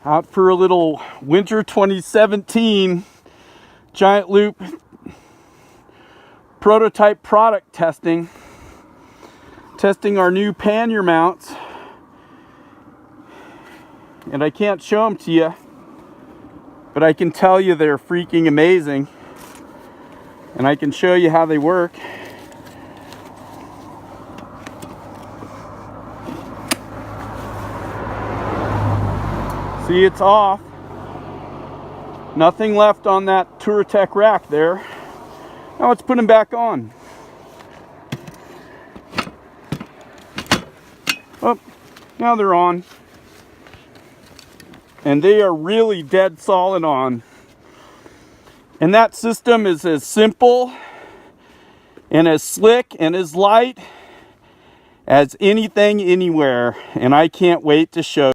Out for a little winter 2017 Giant Loop prototype product testing. Testing our new pannier mounts. And I can't show them to you, but I can tell you they're freaking amazing. And I can show you how they work. See, it's off. Nothing left on that Touratech rack there. Now let's put them back on. Oh, now they're on. And they are really dead solid on. And that system is as simple and as slick and as light as anything anywhere. And I can't wait to show you.